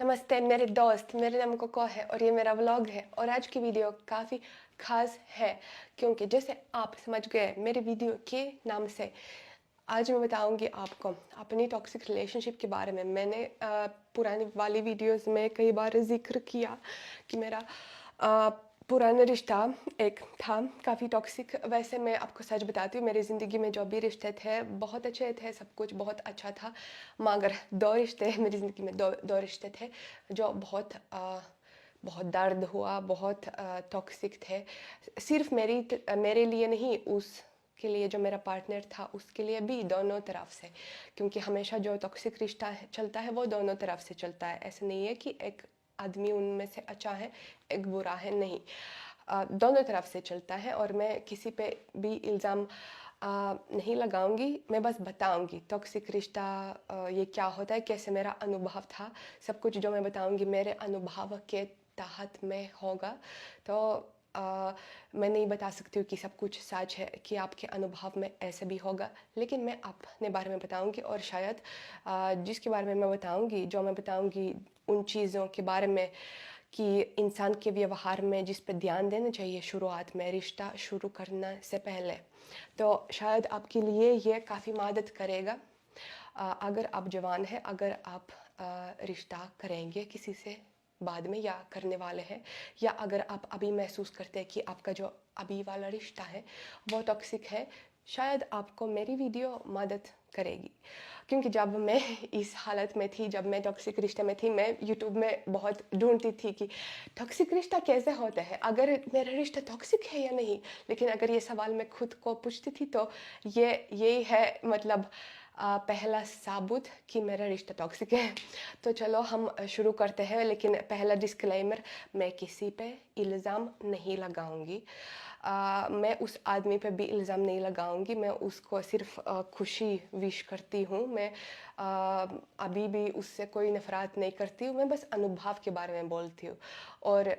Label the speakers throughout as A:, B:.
A: नमस्ते मेरे दोस्त, मेरे नाम कोको है और ये मेरा व्लॉग है। और आज की वीडियो काफ़ी खास है क्योंकि जैसे आप समझ गए मेरे वीडियो के नाम से, आज मैं बताऊंगी आपको अपनी टॉक्सिक रिलेशनशिप के बारे में। मैंने पुरानी वाली वीडियोस में कई बार जिक्र किया कि मेरा अ, पुराना रिश्ता एक था काफ़ी टॉक्सिक। वैसे मैं आपको सच बताती हूँ, मेरी ज़िंदगी में जो भी रिश्ते थे बहुत अच्छे थे, सब कुछ बहुत अच्छा था। मगर दो रिश्ते मेरी ज़िंदगी में दो रिश्ते थे जो बहुत दर्द हुआ, बहुत टॉक्सिक थे। सिर्फ मेरे लिए नहीं, उस के लिए जो मेरा पार्टनर था उसके लिए भी, दोनों तरफ से। क्योंकि हमेशा जो टॉक्सिक रिश्ता चलता है वो दोनों तरफ से चलता है। ऐसा नहीं है कि एक आदमी उनमें से अच्छा है एक बुरा है, नहीं। दोनों तरफ से चलता है। और मैं किसी पे भी इल्ज़ाम नहीं लगाऊंगी, मैं बस बताऊंगी टॉक्सिक रिश्ता ये क्या होता है, कैसे मेरा अनुभव था। सब कुछ जो मैं बताऊंगी मेरे अनुभव के तहत में होगा। तो मैं नहीं बता सकती हूँ कि सब कुछ सच है, कि आपके अनुभव में ऐसे भी होगा, लेकिन मैं अपने बारे में बताऊंगी। और शायद जिसके बारे में मैं बताऊंगी, जो मैं बताऊंगी उन चीज़ों के बारे में कि इंसान के व्यवहार में जिस पर ध्यान देना चाहिए शुरुआत में, रिश्ता शुरू करने से पहले, तो शायद आपके लिए ये काफ़ी मदद करेगा। अगर आप जवान हैं, अगर आप रिश्ता करेंगे किसी से बाद में या करने वाले हैं, या अगर आप अभी महसूस करते हैं कि आपका जो अभी वाला रिश्ता है वो टॉक्सिक है, शायद आपको मेरी वीडियो मदद करेगी। क्योंकि जब मैं इस हालत में थी, जब मैं टॉक्सिक रिश्ते में थी, मैं यूट्यूब में बहुत ढूंढती थी कि टॉक्सिक रिश्ता कैसे होता है, अगर मेरा रिश्ता टॉक्सिक है या नहीं। लेकिन अगर ये सवाल मैं खुद को पूछती थी तो यही है, मतलब पहला सबूत कि मेरा रिश्ता टॉक्सिक है। तो चलो हम शुरू करते हैं। लेकिन पहला डिस्क्लेमर, मैं किसी पे इल्ज़ाम नहीं लगाऊंगी। मैं उस आदमी पे भी इल्ज़ाम नहीं लगाऊंगी। मैं उसको सिर्फ खुशी विश करती हूँ। मैं अभी भी उससे कोई नफरत नहीं करती हूँ। मैं बस अनुभव के बारे में बोलती हूँ। और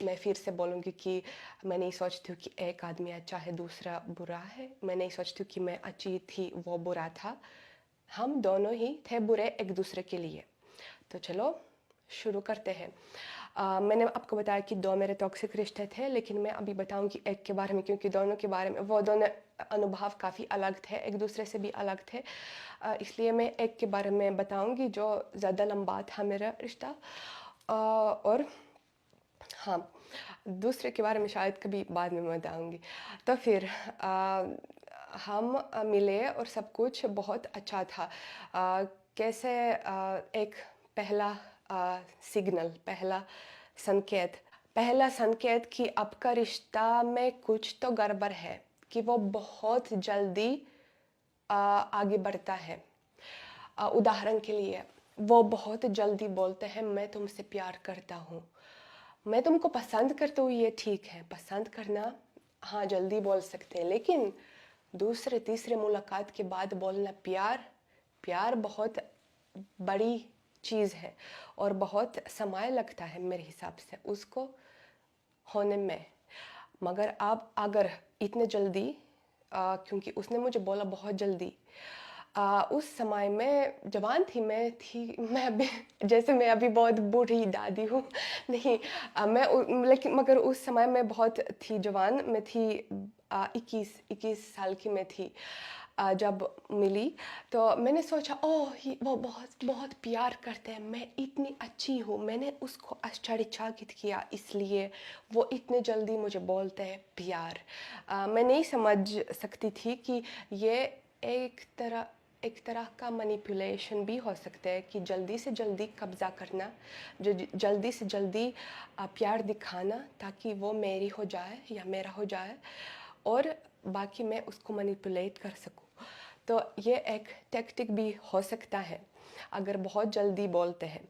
A: मैं फिर से बोलूँगी कि मैं नहीं सोचती हूँ कि एक आदमी अच्छा है दूसरा बुरा है। मैं नहीं सोचती हूँ कि मैं अच्छी थी वो बुरा था। हम दोनों ही थे बुरे एक दूसरे के लिए। तो चलो शुरू करते हैं। मैंने आपको बताया कि दो मेरे टॉक्सिक रिश्ते थे, लेकिन मैं अभी बताऊंगी एक के बारे में, क्योंकि दोनों के बारे में, वो दोनों अनुभव काफ़ी अलग थे, एक दूसरे से भी अलग थे। इसलिए मैं एक के बारे में बताऊंगी जो ज़्यादा लंबा था मेरा रिश्ता। और हाँ, दूसरे के बारे में शायद कभी बाद में बताऊंगी। तो फिर हम मिले और सब कुछ बहुत अच्छा था। कैसे एक पहला सिग्नल, पहला संकेत कि आपका रिश्ता में कुछ तो गड़बड़ है, कि वो बहुत जल्दी आगे बढ़ता है। उदाहरण के लिए, वो बहुत जल्दी बोलते हैं मैं तुमसे प्यार करता हूँ, मैं तुमको पसंद करता हूँ। ये ठीक है, पसंद करना हाँ जल्दी बोल सकते हैं, लेकिन दूसरे तीसरे मुलाकात के बाद बोलना प्यार, प्यार बहुत बड़ी चीज़ है और बहुत समय लगता है मेरे हिसाब से उसको होने में। मगर आप अगर इतने जल्दी, क्योंकि उसने मुझे बोला बहुत जल्दी, उस समय मैं जवान थी, मैं अभी जैसे मैं अभी बहुत बूढ़ी दादी हूँ नहीं, लेकिन मगर उस समय मैं बहुत थी जवान, मैं थी 21 साल की मैं थी जब मिली। तो मैंने सोचा ओह वो बहुत बहुत प्यार करते हैं, मैं इतनी अच्छी हूँ, मैंने उसको आश्चर्यचकित किया, इसलिए वो इतने जल्दी मुझे बोलते हैं प्यार। मैं नहीं समझ सकती थी कि ये एक तरह का मैनिपुलेशन भी हो सकता है, कि जल्दी से जल्दी कब्जा करना, जो जल्दी से जल्दी प्यार दिखाना ताकि वो मेरी हो जाए या मेरा हो जाए और बाकी मैं उसको मैनिपुलेट कर सकूं। तो ये एक टैक्टिक भी हो सकता है अगर बहुत जल्दी बोलते हैं।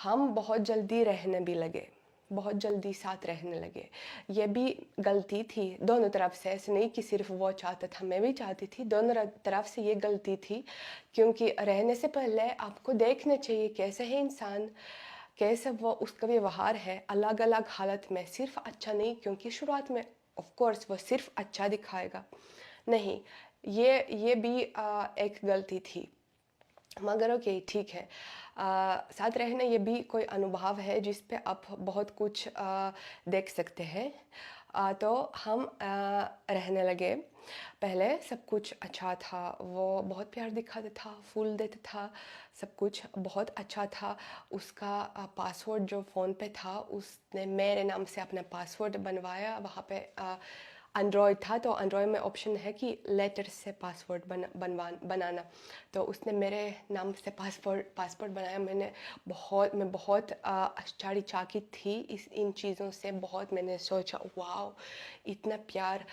A: हम बहुत जल्दी रहने भी लगे, बहुत जल्दी साथ रहने लगे। ये भी गलती थी दोनों तरफ से, ऐसे नहीं कि सिर्फ वो चाहता था, मैं भी चाहती थी, दोनों तरफ से ये गलती थी। क्योंकि रहने से पहले आपको देखना चाहिए कैसे है इंसान, कैसे वो उसका व्यवहार है अलग अलग हालत में, सिर्फ अच्छा नहीं। क्योंकि शुरुआत में ऑफ कोर्स वो सिर्फ अच्छा दिखाएगा नहीं, ये भी एक गलती थी। मगर ओके ठीक है। साथ रहना ये भी कोई अनुभव है जिस पे आप बहुत कुछ देख सकते हैं। तो हम रहने लगे। पहले सब कुछ अच्छा था, वो बहुत प्यार दिखाता था, फूल देता था, सब कुछ बहुत अच्छा था। उसका पासवर्ड जो फ़ोन पे था, उसने मेरे नाम से अपना पासवर्ड बनवाया। वहाँ पे एंड्रॉयड था, तो एंड्रॉयड में ऑप्शन है कि लेटर से पासवर्ड बनाना। तो उसने मेरे नाम से पासवर्ड बनाया। मैं बहुत आश्चर्यचकित थी इन चीज़ों से। बहुत मैंने सोचा वाओ, इतना प्यार।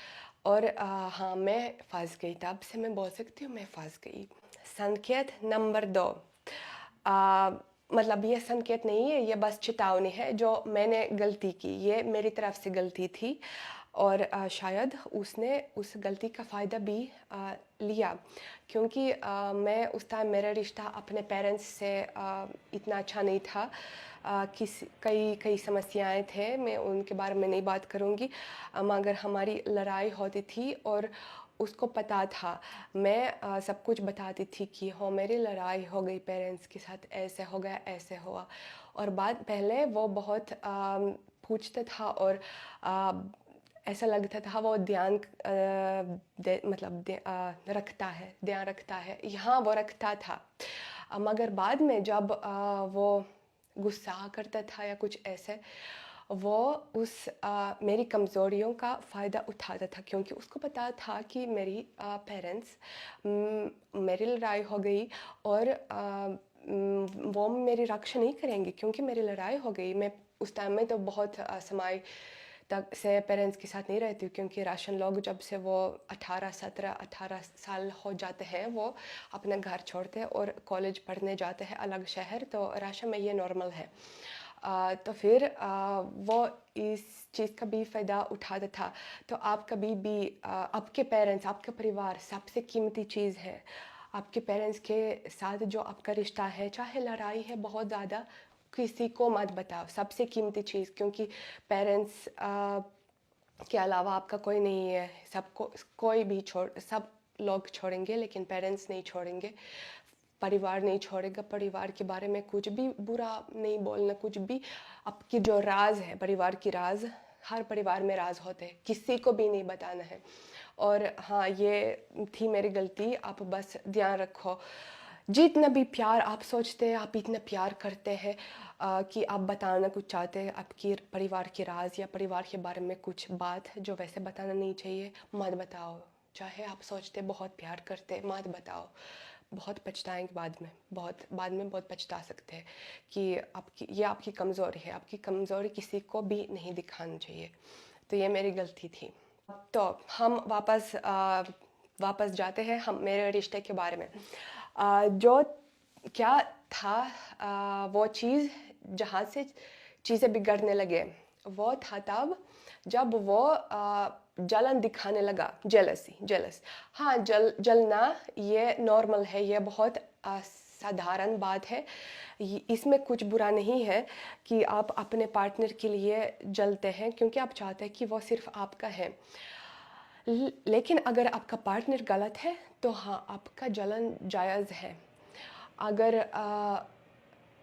A: और हाँ, मैं फंस गई। तब से मैं बोल सकती हूँ मैं फंस गई। संकेत नंबर 2, मतलब ये संकेत नहीं है, ये बस चेतावनी है जो मैंने गलती की। ये मेरी तरफ से गलती थी और शायद उसने उस गलती का फ़ायदा भी लिया, क्योंकि मैं उस टाइम मेरा रिश्ता अपने पेरेंट्स से इतना अच्छा नहीं था। कई कई समस्याएं थे, मैं उनके बारे में नहीं बात करूँगी, मगर हमारी लड़ाई होती थी और उसको पता था। मैं सब कुछ बताती थी कि हो मेरी लड़ाई हो गई पेरेंट्स के साथ, ऐसे हो गया, ऐसे हुआ। और बाद पहले वो बहुत पूछता था और ऐसा लगता था वो रखता है, ध्यान रखता है। यहाँ वो रखता था, मगर बाद में जब वो गुस्सा करता था या कुछ ऐसे, वो मेरी कमज़ोरियों का फ़ायदा उठाता था, क्योंकि उसको पता था कि मेरी पेरेंट्स मेरी लड़ाई हो गई और वो मेरी रक्षा नहीं करेंगे क्योंकि मेरी लड़ाई हो गई। मैं उस टाइम में तो बहुत समय तक से पेरेंट्स के साथ नहीं रहती हूँ, क्योंकि राशन लोग जब से वो 18 साल हो जाते हैं वो अपना घर छोड़ते हैं और कॉलेज पढ़ने जाते हैं अलग शहर, तो राशन में ये नॉर्मल है। तो फिर वो इस चीज़ का भी फ़ायदा उठाता था। तो आप कभी भी आपके पेरेंट्स, आपका परिवार सबसे कीमती चीज़ है। आपके पेरेंट्स के साथ जो आपका रिश्ता है, चाहे लड़ाई है बहुत ज़्यादा, किसी को मत बताओ, सबसे कीमती चीज़, क्योंकि पेरेंट्स के अलावा आपका कोई नहीं है। सबको कोई भी सब लोग छोड़ेंगे लेकिन पेरेंट्स नहीं छोड़ेंगे, परिवार नहीं छोड़ेगा। परिवार के बारे में कुछ भी बुरा नहीं बोलना, कुछ भी। आपकी जो राज है, परिवार की राज, हर परिवार में राज होते हैं, किसी को भी नहीं बताना है। और हाँ, ये थी मेरी गलती। आप बस ध्यान रखो, जितना भी प्यार आप सोचते हैं, आप इतना प्यार करते हैं कि आप बताना कुछ चाहते हैं, आपकी परिवार की राज या परिवार के बारे में कुछ बात जो वैसे बताना नहीं चाहिए, मत बताओ। चाहे आप सोचते बहुत प्यार करते, मत बताओ। बहुत पछताएंगे बाद में, बहुत पछता सकते हैं कि आपकी कमज़ोरी है। आपकी कमज़ोरी किसी को भी नहीं दिखानी चाहिए। तो ये मेरी गलती थी। तो हम वापस जाते हैं हम मेरे रिश्ते के बारे में। जो क्या था, वो चीज़ जहाँ से चीज़ें बिगड़ने लगे, वो था तब जब वो जलन दिखाने लगा। जेलस। हाँ, जलना ये नॉर्मल है, ये बहुत साधारण बात है। इसमें कुछ बुरा नहीं है कि आप अपने पार्टनर के लिए जलते हैं, क्योंकि आप चाहते हैं कि वो सिर्फ आपका है। लेकिन अगर आपका पार्टनर गलत है तो हाँ, आपका जलन जायज़ है। अगर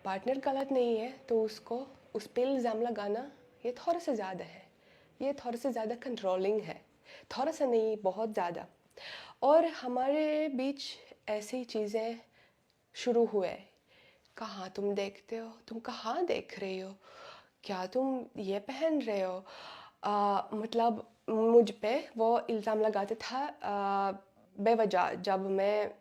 A: पार्टनर गलत नहीं है तो उसको उस पे इल्ज़ाम लगाना ये थोड़ा सा ज़्यादा है, ये थोड़ा सा ज़्यादा कंट्रोलिंग है। थोड़ा सा नहीं, बहुत ज़्यादा। और हमारे बीच ऐसी चीज़ें शुरू हुए। कहाँ तुम देखते हो, तुम कहाँ देख रही हो, क्या तुम ये पहन रहे हो, मतलब मुझ पे वो इल्ज़ाम लगाते था बेवजह। जब मैं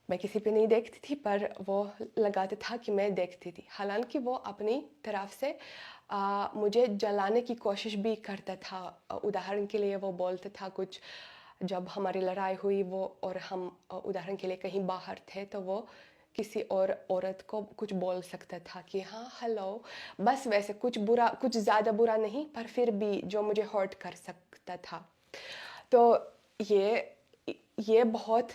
A: किसी पे नहीं देखती थी, पर वो लगाते था कि मैं देखती थी। हालांकि वो अपनी तरफ से मुझे जलाने की कोशिश भी करता था। उदाहरण के लिए वो बोलता था कुछ, जब हमारी लड़ाई हुई वो और हम उदाहरण के लिए कहीं बाहर थे, तो वो किसी और औरत को कुछ बोल सकता था कि हाँ हेलो, बस वैसे कुछ बुरा, कुछ ज़्यादा बुरा नहीं, पर फिर भी जो मुझे हर्ट कर सकता था। तो ये ये बहुत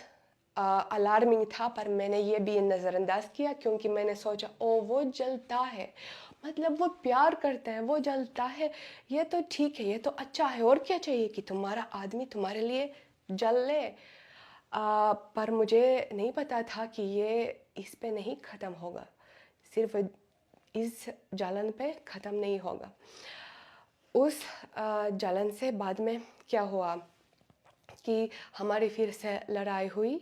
A: अलार्मिंग था, पर मैंने ये भी नज़रअंदाज किया, क्योंकि मैंने सोचा ओ वो जलता है, मतलब वो प्यार करता है, वो जलता है, ये तो ठीक है, ये तो अच्छा है। और क्या चाहिए कि तुम्हारा आदमी तुम्हारे लिए जल ले। पर मुझे नहीं पता था कि ये इस पे नहीं ख़त्म होगा, सिर्फ इस जलन पे ख़त्म नहीं होगा। उस जलन से बाद में क्या हुआ कि हमारी फिर से लड़ाई हुई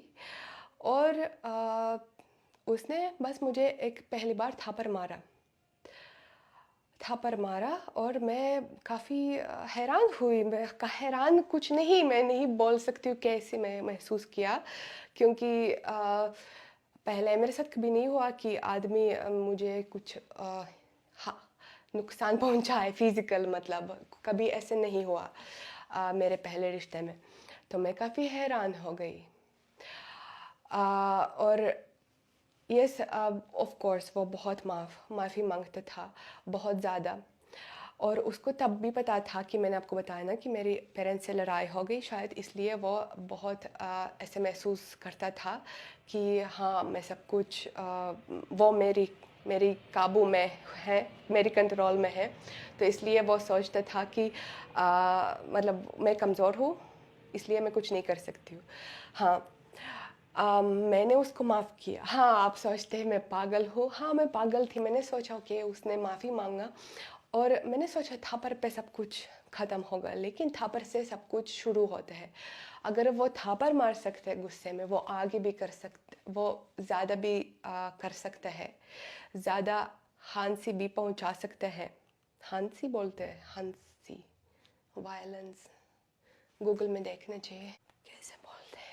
A: और उसने बस मुझे एक पहली बार थप्पड़ मारा और मैं काफ़ी हैरान हुई। मैं हैरान कुछ नहीं, मैं नहीं बोल सकती हूँ कैसे मैं महसूस किया, क्योंकि पहले मेरे साथ कभी नहीं हुआ कि आदमी मुझे कुछ हाँ नुकसान पहुंचाए फिज़िकल, मतलब कभी ऐसे नहीं हुआ मेरे पहले रिश्ते में। तो मैं काफ़ी हैरान हो गई। और यस, ऑफ कोर्स वो बहुत माफ़ी मांगता था, बहुत ज़्यादा। और उसको तब भी पता था कि मैंने आपको बताया ना कि मेरी पेरेंट्स से लड़ाई हो गई, शायद इसलिए वो बहुत ऐसे महसूस करता था कि हाँ मैं सब कुछ वो मेरी काबू में है, मेरी कंट्रोल में है। तो इसलिए वो सोचता था कि मतलब मैं कमज़ोर हूँ, इसलिए मैं कुछ नहीं कर सकती हूँ। हाँ, मैंने उसको माफ़ किया। हाँ, आप सोचते हैं मैं पागल हूँ। हाँ, मैं पागल थी। मैंने सोचा कि उसने माफ़ी मांगा और मैंने सोचा थापर पे सब कुछ ख़त्म होगा, लेकिन थापर से सब कुछ शुरू होता है। अगर वो थापर मार सकते हैं गुस्से में, वो आगे भी कर सकते, वो ज़्यादा भी कर सकते हैं, ज़्यादा हांसी भी पहुंचा सकते हैं। हांसी बोलते हैं, हांसी, वायलेंस, गूगल में देखना चाहिए कैसे बोलते हैं।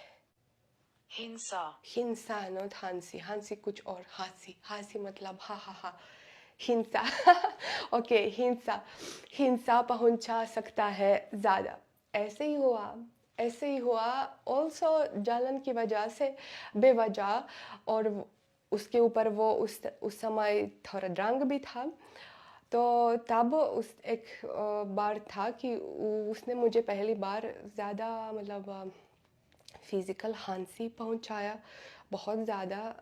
A: हिंसा, नॉट हांसी। हांसी कुछ और, हांसी मतलब हा हा हा। हिंसा ओके, हिंसा पहुंचा सकता है ज़्यादा। ऐसे ही हुआ ऑल्सो, जलन की वजह से बेवजह। और उसके ऊपर वो उस समय थोड़ा ड्रंक भी था। तो तब उस एक बार था कि उसने मुझे पहली बार ज़्यादा मतलब फिज़िकल हांसी पहुंचाया, बहुत ज़्यादा,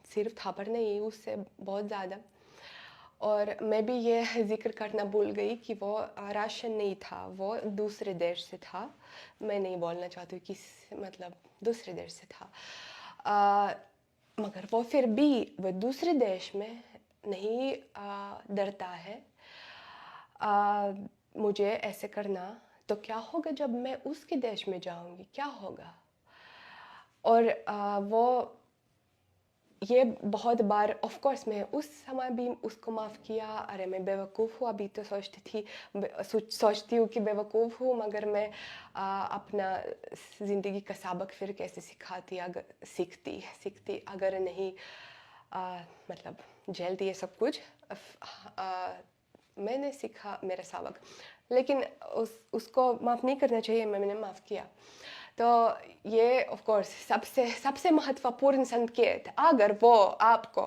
A: सिर्फ थप्पड़ नहीं, उससे बहुत ज़्यादा। और मैं भी ये जिक्र करना भूल गई कि वो राशन नहीं था, वो दूसरे देश से था। मैं नहीं बोलना चाहती हूँ किस, मतलब दूसरे देश से था। मगर वो फिर भी वो दूसरे देश में नहीं डरता है मुझे ऐसे करना। तो क्या होगा जब मैं उसके देश में जाऊंगी, क्या होगा? और वो ये बहुत बार, ऑफ कोर्स मैं उस समय भी उसको माफ़ किया। अरे मैं बेवकूफ़ हूँ, अभी तो सोचती हूँ कि बेवकूफ़ हूँ, मगर मैं अपना ज़िंदगी का सबक फिर कैसे सीखती अगर नहीं मतलब झेलती है सब कुछ। मैंने सीखा मेरा सबक, लेकिन उसको माफ़ नहीं करना चाहिए। मैंने माफ़ किया। तो ये ऑफ कोर्स सबसे महत्वपूर्ण संकेत, अगर वो आपको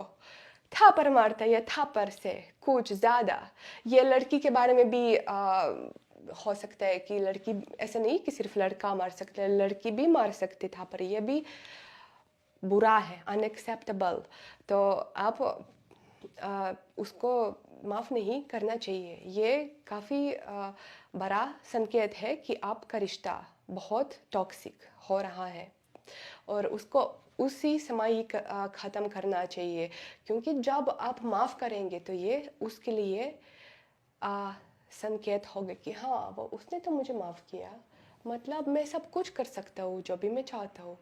A: थापर मारता है या थापर से कुछ ज़्यादा, ये लड़की के बारे में भी हो सकता है कि लड़की, ऐसा नहीं कि सिर्फ लड़का मार सकता है, लड़की भी मार सकती था, पर ये भी बुरा है, अनएक्सेप्टेबल। तो आप उसको माफ़ नहीं करना चाहिए। ये काफ़ी बड़ा संकेत है कि आपका रिश्ता बहुत टॉक्सिक हो रहा है और उसको उसी समय ही ख़त्म करना चाहिए। क्योंकि जब आप माफ़ करेंगे तो ये उसके लिए संकेत होगा कि हाँ, वो उसने तो मुझे माफ़ किया, मतलब मैं सब कुछ कर सकता हूँ जो भी मैं चाहता हूँ।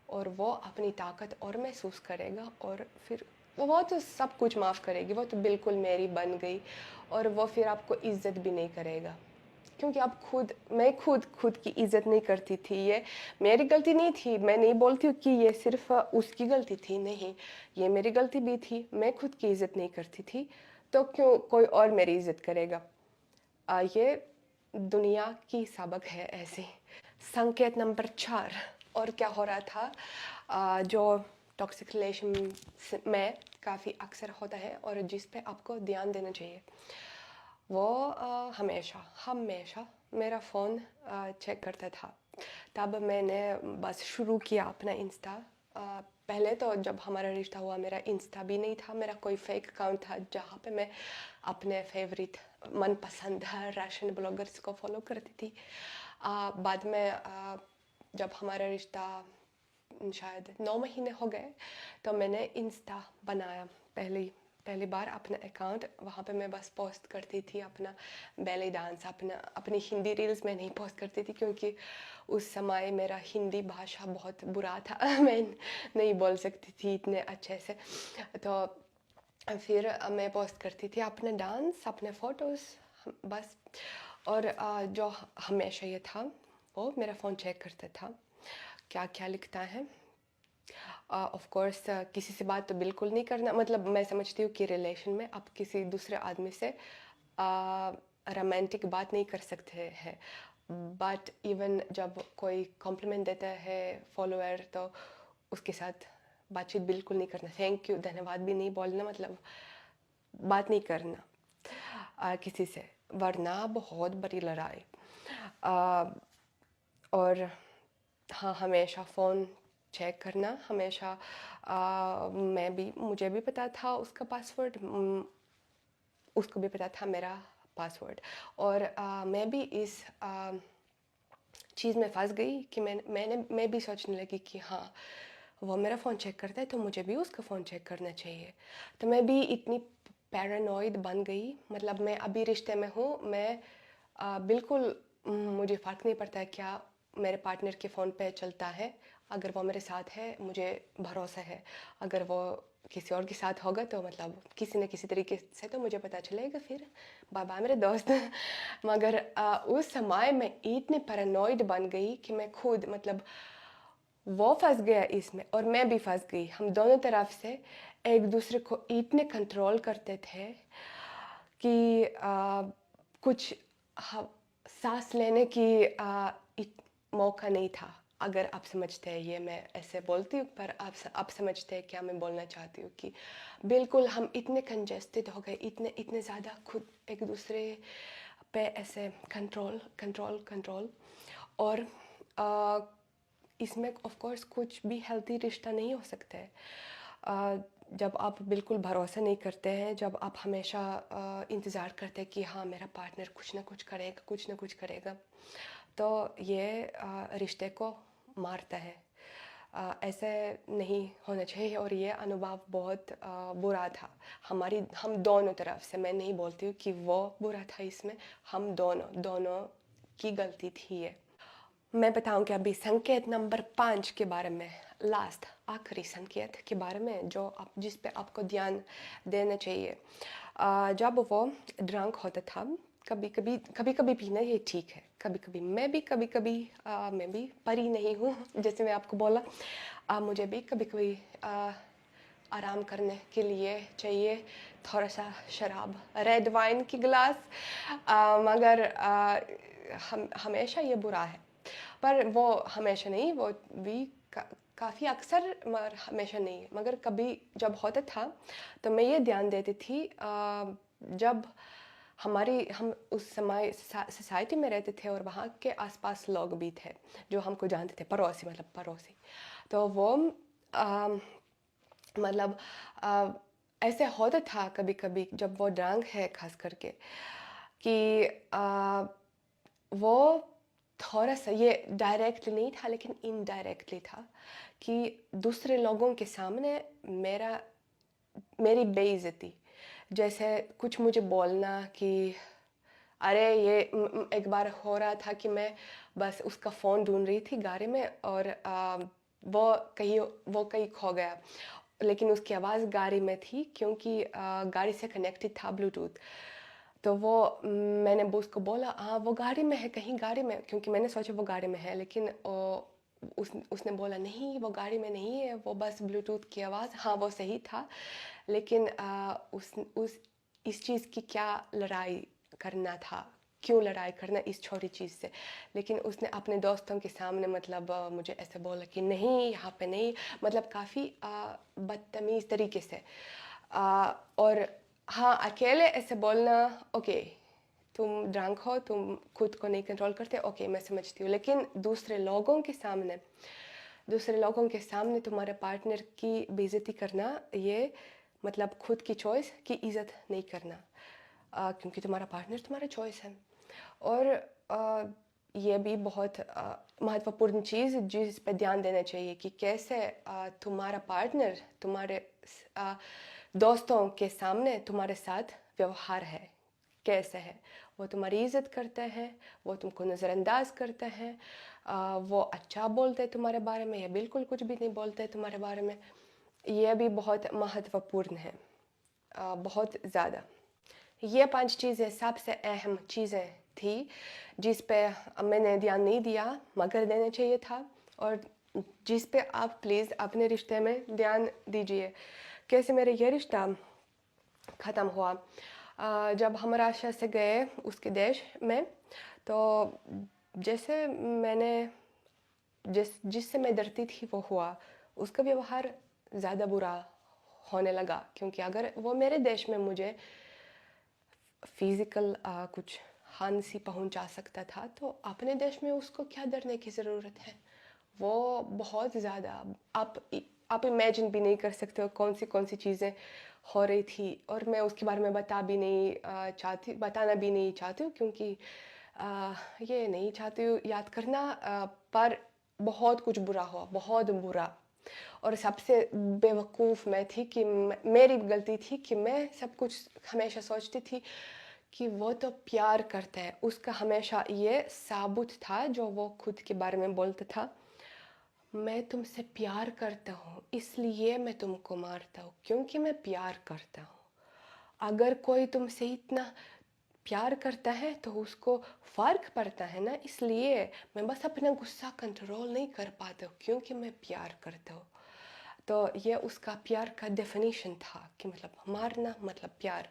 A: और वो अपनी ताकत और महसूस करेगा और फिर वो तो सब कुछ माफ़ करेगी, वो तो बिल्कुल मेरी बन गई। और वो फिर आपको इज्जत भी नहीं करेगा, क्योंकि मैं खुद की इज्जत नहीं करती थी। ये मेरी गलती नहीं थी, मैं नहीं बोलती हूँ कि ये सिर्फ उसकी गलती थी, नहीं, ये मेरी गलती भी थी। मैं खुद की इज्जत नहीं करती थी, तो क्यों कोई और मेरी इज्जत करेगा? ये दुनिया की सबक है ऐसे। संकेत नंबर 4, और क्या हो रहा था जो टॉक्सिक रिलेशन में काफ़ी अक्सर होता है और जिस पे आपको ध्यान देना चाहिए, वो हमेशा मेरा फ़ोन चेक करता था। तब मैंने बस शुरू किया अपना इंस्टा। पहले तो जब हमारा रिश्ता हुआ, मेरा इंस्टा भी नहीं था, मेरा कोई फेक अकाउंट था जहाँ पे मैं अपने फेवरेट मनपसंद राशन ब्लॉगर्स को फॉलो करती थी। बाद में जब हमारा रिश्ता शायद 9 महीने हो गए, तो मैंने इंस्टा बनाया पहली बार अपना अकाउंट। वहाँ पे मैं बस पोस्ट करती थी अपना बैले डांस, अपनी हिंदी रील्स में नहीं पोस्ट करती थी क्योंकि उस समय मेरा हिंदी भाषा बहुत बुरा था मैं नहीं बोल सकती थी इतने अच्छे से। तो फिर मैं पोस्ट करती थी अपना डांस, अपने फ़ोटोज़ बस। और जो हमेशा ये था, वो मेरा फ़ोन चेक करता था क्या क्या लिखता है। ऑफ कोर्स किसी से बात तो बिल्कुल नहीं करना, मतलब मैं समझती हूँ कि रिलेशन में आप किसी दूसरे आदमी से रोमांटिक बात नहीं कर सकते हैं, बट इवन जब कोई कॉम्प्लीमेंट देता है फॉलोअर तो उसके साथ बातचीत बिल्कुल नहीं करना, थैंक यू धन्यवाद भी नहीं बोलना, मतलब बात नहीं करना किसी से, वरना बहुत बड़ी लड़ाई। और हाँ, हमेशा फ़ोन चेक करना, हमेशा मुझे भी पता था उसका पासवर्ड, उसको भी पता था मेरा पासवर्ड। और मैं भी इस चीज़ में फंस गई कि मैं भी सोचने लगी कि हाँ, वो मेरा फ़ोन चेक करता है तो मुझे भी उसका फ़ोन चेक करना चाहिए। तो मैं भी इतनी पैरानॉइड बन गई, मतलब मैं अभी रिश्ते में हूँ, मैं बिल्कुल मुझे फ़र्क नहीं पड़ता है क्या मेरे पार्टनर के फ़ोन पे चलता है। अगर वो मेरे साथ है मुझे भरोसा है, अगर वो किसी और के साथ होगा तो मतलब किसी न किसी तरीके से तो मुझे पता चलेगा, फिर बाय बाय मेरे दोस्त मगर उस समय मैं इतनी पैरानॉइड बन गई कि मैं खुद मतलब वो फंस गया इसमें और मैं भी फंस गई। हम दोनों तरफ से एक दूसरे को इतने कंट्रोल करते थे कि कुछ सांस लेने की मौका नहीं था। अगर आप समझते हैं, ये मैं ऐसे बोलती हूँ पर आप समझते हैं क्या मैं बोलना चाहती हूँ, कि बिल्कुल हम इतने कंजेस्टेड हो गए, इतने ज़्यादा खुद एक दूसरे पे ऐसे कंट्रोल कंट्रोल कंट्रोल। और इसमें ऑफ कोर्स कुछ भी हेल्थी रिश्ता नहीं हो सकता है जब आप बिल्कुल भरोसा नहीं करते हैं, जब आप हमेशा इंतज़ार करते हैं कि हाँ मेरा पार्टनर कुछ ना कुछ करेगा, कुछ ना कुछ करेगा, तो ये रिश्ते को मारता है। ऐसे नहीं होना चाहिए। और ये अनुभव बहुत बुरा था हम दोनों तरफ से। मैं नहीं बोलती हूँ कि वो बुरा था इसमें, हम दोनों की गलती थी ये। मैं बताऊं कि अभी संकेत नंबर 5 के बारे में, लास्ट आखिरी संकेत के बारे में जिस पे आपको ध्यान देना चाहिए। जब वो ड्रंक होता था, कभी कभी पीना ये ठीक है, कभी कभी मैं भी परी नहीं हूँ जैसे मैं आपको बोला, मुझे भी कभी कभी आराम करने के लिए चाहिए थोड़ा सा शराब, रेड वाइन की गिलास, मगर हमेशा ये बुरा है। पर वो हमेशा नहीं, वो भी काफ़ी अक्सर, मगर हमेशा नहीं। मगर कभी जब होता था तो मैं ये ध्यान देती थी, जब हम उस समय सोसाइटी में रहते थे और वहाँ के आसपास लोग भी थे जो हमको जानते थे, पड़ोसी, मतलब पड़ोसी। तो वो मतलब ऐसे होता था कभी कभी जब वो ड्रंक है खास करके, कि वो थोड़ा सा, ये डायरेक्टली नहीं था लेकिन इनडायरेक्टली था, कि दूसरे लोगों के सामने मेरी बेइज्जती, जैसे कुछ मुझे बोलना कि अरे ये एक बार हो रहा था कि मैं बस उसका फ़ोन ढूंढ रही थी गाड़ी में और वो कहीं खो गया, लेकिन उसकी आवाज़ गाड़ी में थी क्योंकि गाड़ी से कनेक्टेड था ब्लूटूथ। तो वो मैंने उसको बोला हाँ वो गाड़ी में है, कहीं गाड़ी में, क्योंकि मैंने सोचा वो गाड़ी में है, लेकिन उसने बोला नहीं वो गाड़ी में नहीं है, वो बस ब्लूटूथ की आवाज़। हाँ वो सही था, लेकिन इस चीज़ की क्या लड़ाई करना था, क्यों लड़ाई करना इस छोटी चीज़ से। लेकिन उसने अपने दोस्तों के सामने मतलब मुझे ऐसे बोला कि नहीं यहाँ पे नहीं, मतलब काफ़ी बदतमीज़ तरीके से। और हाँ, अकेले ऐसे बोलना ओके, तुम ड्रंक हो, तुम खुद को नहीं कंट्रोल करते, ओके मैं समझती हूँ, लेकिन दूसरे लोगों के सामने तुम्हारे पार्टनर की बेइज्जती करना, ये मतलब खुद की चॉइस की इज़्ज़त नहीं करना, क्योंकि तुम्हारा पार्टनर तुम्हारा चॉइस है। और ये भी बहुत महत्वपूर्ण चीज़ जिस पे ध्यान देना चाहिए कि कैसे तुम्हारा पार्टनर तुम्हारे दोस्तों के सामने तुम्हारे साथ व्यवहार है, कैसे है। वो तुम्हारी इज्जत करते हैं, वो तुमको नज़रअंदाज करते हैं, वो अच्छा बोलते हैं तुम्हारे बारे में या बिल्कुल कुछ भी नहीं बोलते तुम्हारे बारे में। ये भी बहुत महत्वपूर्ण है, बहुत ज़्यादा। ये 5 चीज़ें सबसे अहम चीज़ें थी जिस पे मैंने ध्यान नहीं दिया मगर देना चाहिए था, और जिस पे आप प्लीज़ अपने रिश्ते में ध्यान दीजिए। कैसे मेरा ये रिश्ता ख़त्म हुआ, जब हम राशि से गए उसके देश में, तो जैसे मैंने जिससे मैं डरती थी वो हुआ। उसका व्यवहार ज़्यादा बुरा होने लगा, क्योंकि अगर वो मेरे देश में मुझे फिज़िकल कुछ हानि पहुंचा सकता था, तो अपने देश में उसको क्या डरने की ज़रूरत है। वो बहुत ज़्यादा आप इमेजिन भी नहीं कर सकते हो कौन सी चीज़ें हो रही थी, और मैं उसके बारे में बताना भी नहीं चाहती हूँ, क्योंकि ये नहीं चाहती हूँ याद करना, पर बहुत कुछ बुरा हुआ, बहुत बुरा। और सबसे बेवकूफ़ मैं थी कि मेरी गलती थी कि मैं सब कुछ हमेशा सोचती थी कि वो तो प्यार करता है। उसका हमेशा ये साबुत था जो वो खुद के बारे में बोलता था, मैं तुमसे प्यार करता हूँ इसलिए मैं तुमको मारता हूँ, क्योंकि मैं प्यार करता हूँ। अगर कोई तुमसे इतना प्यार करता है तो उसको फ़र्क पड़ता है ना, इसलिए मैं बस अपना गुस्सा कंट्रोल नहीं कर पाता हूँ, क्योंकि मैं प्यार करता हूँ। तो ये उसका प्यार का डेफिनेशन था कि मतलब मारना मतलब प्यार।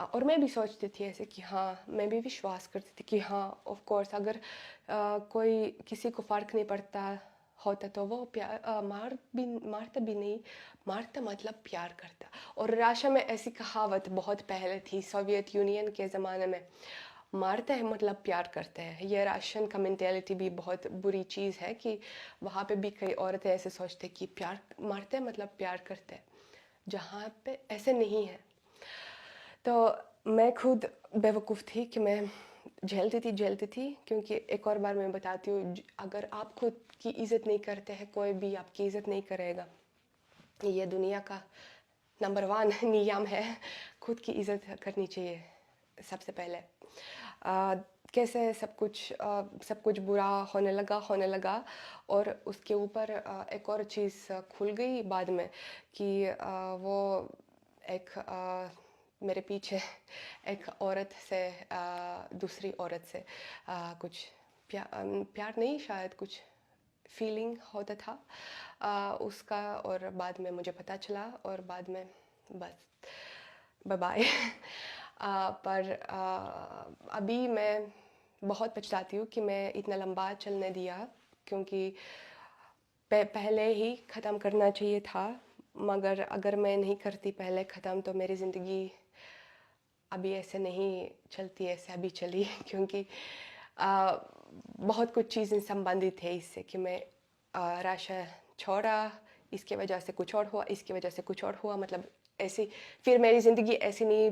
A: और मैं भी सोचती थी ऐसे कि हाँ, मैं भी विश्वास करती थी कि हाँ ऑफ कोर्स, अगर कोई किसी को फ़र्क नहीं पड़ता होता तो वो मारता भी नहीं, मारता मतलब प्यार करता। और रशिया में ऐसी कहावत बहुत पहले थी, सोवियत यूनियन के ज़माने में, मारते हैं मतलब प्यार करते हैं। ये राशियन का मेंटेलिटी भी बहुत बुरी चीज़ है कि वहाँ पे भी कई औरतें ऐसे सोचते कि प्यार मारते हैं मतलब प्यार करते हैं, जहाँ पे ऐसे नहीं है। तो मैं खुद बेवकूफ़ थी कि मैं झेलती थी, क्योंकि एक और बार मैं बताती हूँ, अगर आप खुद की इज़्ज़त नहीं करते हैं, कोई भी आपकी इज़्ज़त नहीं करेगा। ये दुनिया का नंबर 1 नियम है, खुद की इज़्ज़त करनी चाहिए सबसे पहले। कैसे सब कुछ बुरा होने लगा, और उसके ऊपर एक और चीज़ खुल गई बाद में कि वो एक मेरे पीछे एक औरत से दूसरी औरत से कुछ प्यार नहीं, शायद कुछ फीलिंग होता था उसका, और बाद में मुझे पता चला, और बाद में बस बाय बाय। पर अभी मैं बहुत पछताती हूँ कि मैं इतना लंबा चलने दिया, क्योंकि पहले ही ख़त्म करना चाहिए था। मगर अगर मैं नहीं करती पहले ख़त्म, तो मेरी ज़िंदगी अभी ऐसे नहीं चलती ऐसे अभी चली। क्योंकि आ, बहुत कुछ चीज़ें संबंधित है इससे कि मैं राशा छोड़ा, इसके वजह से कुछ और हुआ, इसकी वजह से कुछ और हुआ, मतलब ऐसी फिर मेरी ज़िंदगी ऐसी नहीं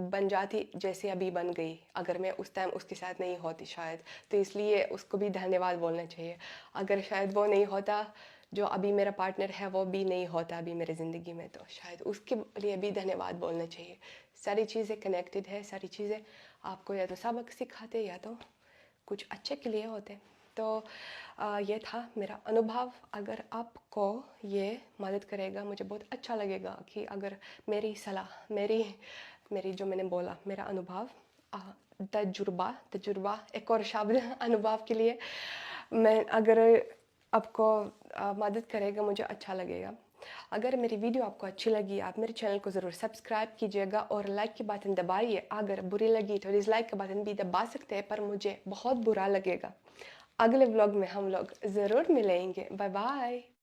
A: बन जाती जैसे अभी बन गई, अगर मैं उस टाइम उसके साथ नहीं होती शायद। तो इसलिए उसको भी धन्यवाद बोलना चाहिए। अगर शायद वो नहीं होता, जो अभी मेरा पार्टनर है वो भी नहीं होता अभी मेरी ज़िंदगी में, तो शायद उसके लिए भी धन्यवाद बोलना चाहिए। सारी चीज़ें कनेक्टेड है, सारी चीज़ें आपको या तो सबक सिखाते या तो कुछ अच्छे के लिए होते। तो ये था मेरा अनुभव। अगर आपको ये मदद करेगा, मुझे बहुत अच्छा लगेगा कि अगर मेरी सलाह, मेरी जो मैंने बोला, मेरा अनुभव, तजुर्बा एक और शब्द अनुभव के लिए, मैं अगर आपको मदद करेगा, मुझे अच्छा लगेगा। अगर मेरी वीडियो आपको अच्छी लगी, आप मेरे चैनल को ज़रूर सब्सक्राइब कीजिएगा और लाइक की बटन दबाइए। अगर बुरी लगी तो डिसलाइक का बटन भी दबा सकते हैं, पर मुझे बहुत बुरा लगेगा। अगले व्लॉग में हम लोग ज़रूर मिलेंगे। Bye bye.